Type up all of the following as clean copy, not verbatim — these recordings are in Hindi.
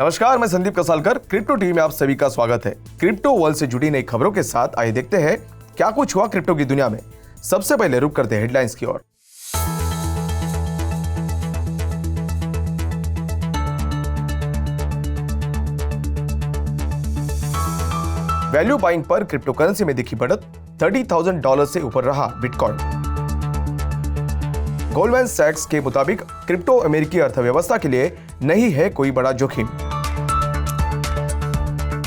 नमस्कार, मैं संदीप कसालकर। क्रिप्टो टीवी में आप सभी का स्वागत है। क्रिप्टो वर्ल्ड से जुड़ी नई खबरों के साथ आइए देखते हैं क्या कुछ हुआ क्रिप्टो की दुनिया में। सबसे पहले रुक करते हैं हेडलाइंस की ओर। वैल्यू बाइंग पर क्रिप्टो करेंसी में दिखी बढ़त, $30,000 से ऊपर रहा बिटकॉइन। गोल्डमैन सैक्स के मुताबिक क्रिप्टो अमेरिकी अर्थव्यवस्था के लिए नहीं है कोई बड़ा जोखिम।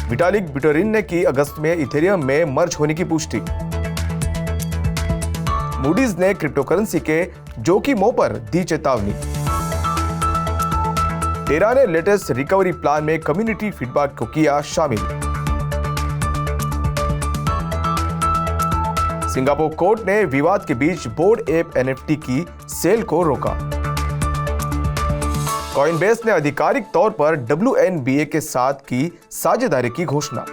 विटालिक बुटेरिन ने की अगस्त में इथेरियम में मर्ज होने की पुष्टि। मूडीज ने क्रिप्टो करेंसी के जोखिमों पर दी चेतावनी। टेरा ने लेटेस्ट रिकवरी प्लान में कम्युनिटी फीडबैक को किया शामिल। सिंगापुर कोर्ट ने विवाद के बीच बोर्ड एप एनएफटी की सेल को रोका। कॉइनबेस ने आधिकारिक तौर पर WNBA के साथ की साझेदारी की घोषणा।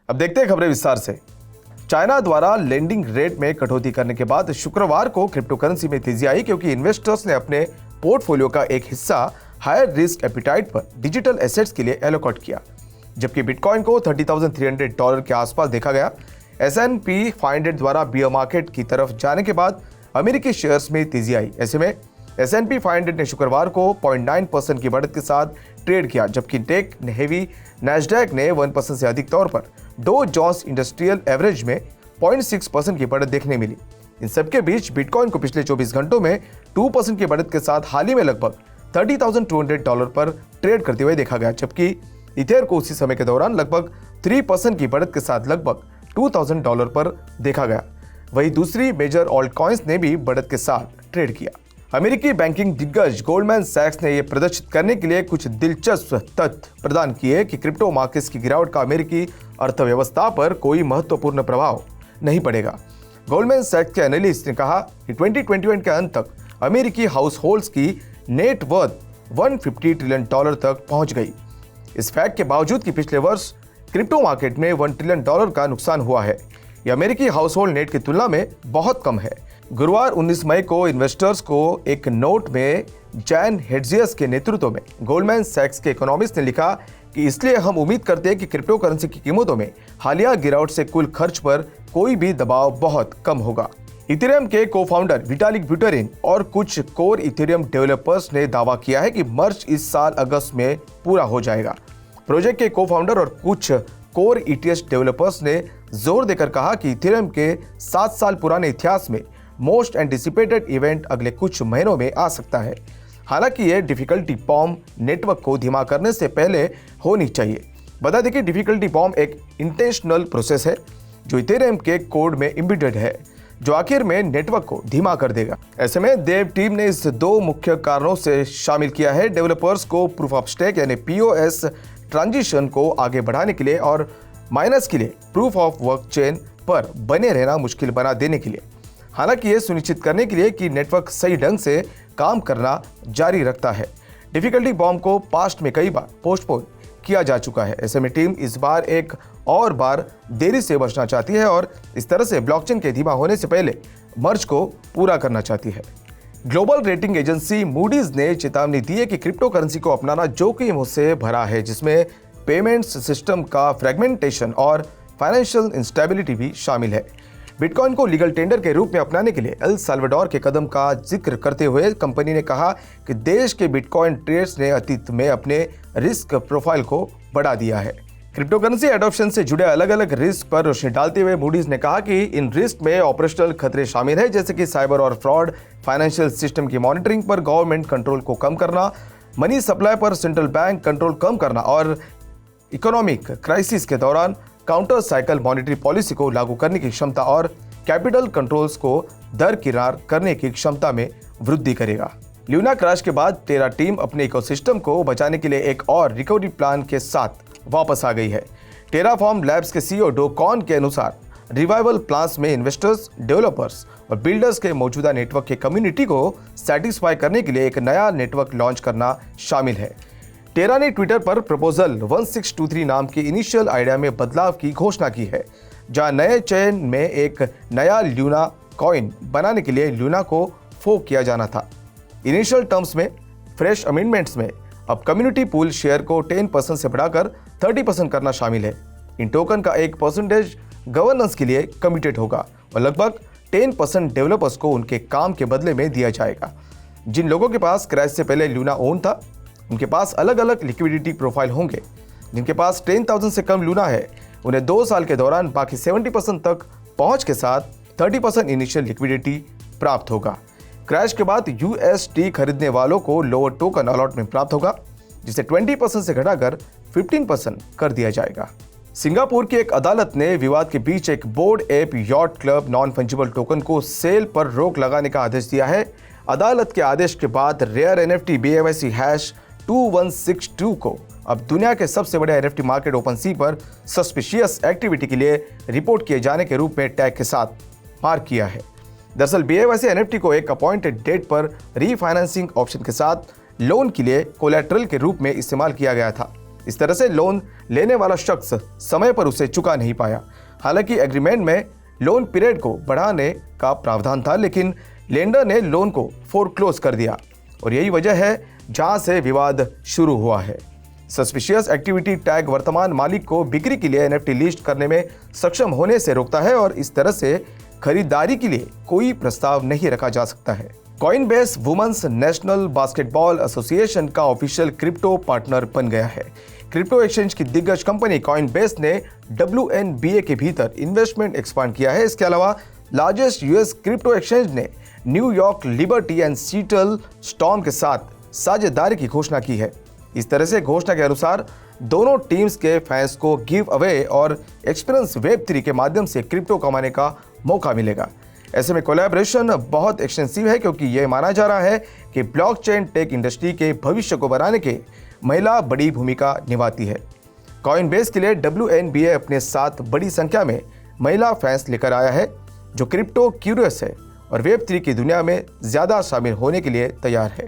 अब देखते हैं खबरें विस्तार से। चाइना द्वारा लेंडिंग रेट में कटौती करने के बाद शुक्रवार को क्रिप्टो करेंसी में तेजी आई, क्योंकि इन्वेस्टर्स ने अपने पोर्टफोलियो का एक हिस्सा हायर रिस्क एपिटाइट पर डिजिटल एसेट्स के लिए एलोकेट किया। जबकि बिटकॉइन को $30,300 के आसपास देखा गया। S&P 500 द्वारा बियर मार्केट की तरफ जाने के बाद अमेरिकी शेयर्स में तेजी आई। ऐसे में S&P 500 ने शुक्रवार को 0.9% की बढ़त के साथ ट्रेड किया, जबकि टेक हेवी नैस्डैक ने 1% से अधिक तौर पर डो जोन्स इंडस्ट्रियल एवरेज में 0.6% की बढ़त देखने मिली। इन सबके बीच बिटकॉइन को पिछले 24 घंटों में 2% की बढ़त के साथ हाल ही में लगभग $30,200 पर ट्रेड करते हुए देखा गया, जबकि इथेर को उसी समय के दौरान लगभग 3% की बढ़त के साथ लगभग $2,000 पर देखा गया। वहीं दूसरी मेजर ऑल्ट कॉइन्स ने भी बढ़त के साथ ट्रेड किया। अमेरिकी बैंकिंग दिग्गज गोल्डमैन सैक्स ने यह प्रदर्शित करने के लिए कुछ दिलचस्प तथ्य प्रदान किए कि क्रिप्टो मार्केट्स की गिरावट का अमेरिकी अर्थव्यवस्था पर कोई महत्वपूर्ण प्रभाव नहीं पड़ेगा। गोल्डमैन सैक्स के एनालिस्ट ने कहा कि 2021 के अंत तक अमेरिकी हाउस होल्ड्स की नेट वर्थ $150 ट्रिलियन तक पहुंच गई। इस फैक्ट के बावजूद कि पिछले वर्ष क्रिप्टो मार्केट में $1 ट्रिलियन का नुकसान हुआ है, यह अमेरिकी हाउस होल्ड नेट की तुलना में बहुत कम है। गुरुवार 19 मई को इन्वेस्टर्स को एक नोट में जैन हेड्जियस के नेतृत्व में गोल्डमैन सैक्स के इकोनॉमिस्ट ने लिखा कि इसलिए हम उम्मीद करते हैं कि क्रिप्टो करेंसी की कीमतों में हालिया गिरावट से कुल खर्च पर कोई भी दबाव बहुत कम होगा। इथेरियम के को-फाउंडर विटालिक बुटेरिन और कुछ कोर इथेरियम डेवलपर्स ने दावा किया है कि मर्ज इस साल अगस्त में पूरा हो जाएगा। प्रोजेक्ट के को-फाउंडर और कुछ कोर ETH डेवलपर्स ने जोर देकर कहा कि इथेरियम के 7 साल पुराने इतिहास में मोस्ट एंटिसिपेटेड इवेंट अगले कुछ महीनों में आ सकता है। हालांकि यह डिफिकल्टी बॉम्ब नेटवर्क को धीमा करने से पहले होनी चाहिए। बता दें कि डिफिकल्टी बॉम्ब एक इंटेंशनल प्रोसेस है जो इथेरियम के कोड में एम्बेडेड है, जो आखिर में नेटवर्क को धीमा कर देगा। ऐसे में देव टीम ने इस 2 मुख्य कारणों से शामिल किया है डेवलपर्स को प्रूफ ऑफ स्टेक यानी POS ट्रांजिशन को आगे बढ़ाने के लिए और माइनर्स के लिए प्रूफ ऑफ वर्क चेन पर बने रहना मुश्किल बना देने के लिए। हालांकि यह सुनिश्चित करने के लिए कि नेटवर्क सही ढंग से काम करना जारी रखता है। डिफिकल्टी बॉम्ब को पास्ट में कई बार पोस्टपोन किया जा चुका है। ऐसे में टीम इस बार एक और बार देरी से बचना चाहती है और इस तरह से ब्लॉकचेन के धीमा होने से पहले मर्ज को पूरा करना चाहती है। ग्लोबल रेटिंग एजेंसी मूडीज ने चेतावनी दी है कि क्रिप्टो करेंसी को अपनाना जोखिमों से भरा है, जिसमें पेमेंट्स सिस्टम का फ्रेगमेंटेशन और फाइनेंशियल इंस्टेबिलिटी भी शामिल है। बिटकॉइन को लीगल टेंडर के रूप में अपनाने के लिए एल साल्वाडोर के कदम का जिक्र करते हुए कंपनी ने कहा कि देश के बिटकॉइन ट्रेडर्स ने अतीत में अपने रिस्क प्रोफाइल को बढ़ा दिया है। क्रिप्टो करेंसी एडॉप्शन से जुड़े अलग अलग रिस्क पर रोशनी डालते हुए मूडीज ने कहा कि इन रिस्क में ऑपरेशनल खतरे शामिल है, जैसे कि साइबर और फ्रॉड, फाइनेंशियल सिस्टम की मॉनिटरिंग पर गवर्नमेंट कंट्रोल को कम करना, मनी सप्लाई पर सेंट्रल बैंक कंट्रोल कम करना और इकोनॉमिक क्राइसिस के दौरान काउंटर साइकिल मॉनेटरी पॉलिसी को लागू करने की क्षमता और कैपिटल कंट्रोल्स को दरकिनार करने की क्षमता में वृद्धि करेगा। ल्यूना क्रैश के बाद टेरा टीम अपने इकोसिस्टम को बचाने के लिए एक और रिकवरी प्लान के साथ वापस आ गई है। टेराफॉर्म लैब्स के CEO डो कॉन के अनुसार रिवाइवल प्लान्स में इन्वेस्टर्स, डेवलपर्स और बिल्डर्स के मौजूदा नेटवर्क के कम्युनिटी को सेटिस्फाई करने के लिए एक नया नेटवर्क लॉन्च करना शामिल है। टेरा ने ट्विटर पर प्रपोजल 1623 नाम की इनिशियल आइडिया में बदलाव की घोषणा की है, जहां नए चेन में एक नया ल्यूना कॉइन बनाने के लिए ल्यूना को फोक किया जाना था। इनिशियल टर्म्स में फ्रेश अमेंडमेंट्स में अब कम्युनिटी पूल शेयर को 10% से बढ़ाकर 30% करना शामिल है। इन टोकन का 1% गवर्नेंस के लिए कमिटेड होगा और लगभग 10% डेवलपर्स को उनके काम के बदले में दिया जाएगा। जिन लोगों के पास क्रैश से पहले लूना ओन था, उनके पास अलग अलग लिक्विडिटी प्रोफाइल होंगे। जिनके पास 10,000 से कम लूना है, उन्हें 2 साल के दौरान बाकी 70% तक पहुंच के साथ 30% इनिशियल लिक्विडिटी प्राप्त होगा। क्रैश के बाद UST खरीदने वालों को लोअर टोकन अलॉटमेंट प्राप्त होगा, जिसे 20% से घटाकर 15% कर दिया जाएगा। सिंगापुर की एक अदालत ने विवाद के बीच एक board app yacht club non fungible token को सेल पर रोक लगाने का आदेश दिया है। अदालत के आदेश के बाद रेयर NFT BAYC #2162 को अब दुनिया के सबसे बड़े NFT मार्केट OpenSea पर सस्पिशियस एक्टिविटी के लिए रिपोर्ट किए जाने के रूप में टैग के साथ मार्क किया है। दरअसल BAYC NFT को एक अपॉइंटेड डेट पर रीफाइनेंसिंग ऑप्शन के साथ लोन के लिए कोलैटरल के रूप में इस्तेमाल किया गया था। इस तरह से लोन लेने वाला शख्स समय पर उसे चुका नहीं पाया। हालांकि एग्रीमेंट में लोन पीरियड को बढ़ाने का प्रावधान था, लेकिन लेंडर ने लोन को फोरक्लोज कर दिया और यही वजह है जहां से विवाद शुरू हुआ है। सस्पिशियस एक्टिविटी टैग वर्तमान मालिक को बिक्री के लिए NFT लिस्ट करने में सक्षम होने से रोकता है और इस तरह से खरीदारी के लिए कोई प्रस्ताव नहीं रखा जा सकता है। Coinbase women's national basketball association का ऑफिशियल क्रिप्टो पार्टनर बन गया है। क्रिप्टो एक्सचेंज की दिग्गज कंपनी कॉइनबेस ने WNBA के भीतर इन्वेस्टमेंट एक्सपांड किया है। इसके अलावा लार्जेस्ट US क्रिप्टो एक्सचेंज ने न्यूयॉर्क लिबर्टी एंड सीटल स्टॉर्म के साथ साझेदारी की घोषणा की है। इस तरह से घोषणा के अनुसार दोनों टीम्स के फैंस को गिव अवे और एक्सपीरियंस Web3 के माध्यम से क्रिप्टो कमाने का मौका मिलेगा। ऐसे में कोलैबोरेशन बहुत एक्सटेंसिव है, क्योंकि यह माना जा रहा है कि ब्लॉकचेन टेक इंडस्ट्री के भविष्य को बनाने के महिला बड़ी भूमिका निभाती है। कॉइनबेस के लिए WNBA अपने साथ बड़ी संख्या में महिला फैंस लेकर आया है, जो क्रिप्टो क्यूरियस है और Web3 की दुनिया में ज्यादा शामिल होने के लिए तैयार है।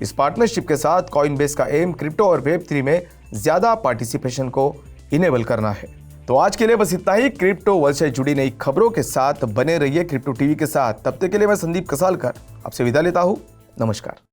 इस पार्टनरशिप के साथ कॉइनबेस का एम क्रिप्टो और Web3 में ज्यादा पार्टिसिपेशन को इनेबल करना है। तो आज के लिए बस इतना ही। क्रिप्टो वर्ल्ड से जुड़ी नई खबरों के साथ बने रहिए क्रिप्टो टीवी के साथ। तब तक के लिए मैं संदीप कसालकर आपसे विदा लेता हूं। नमस्कार।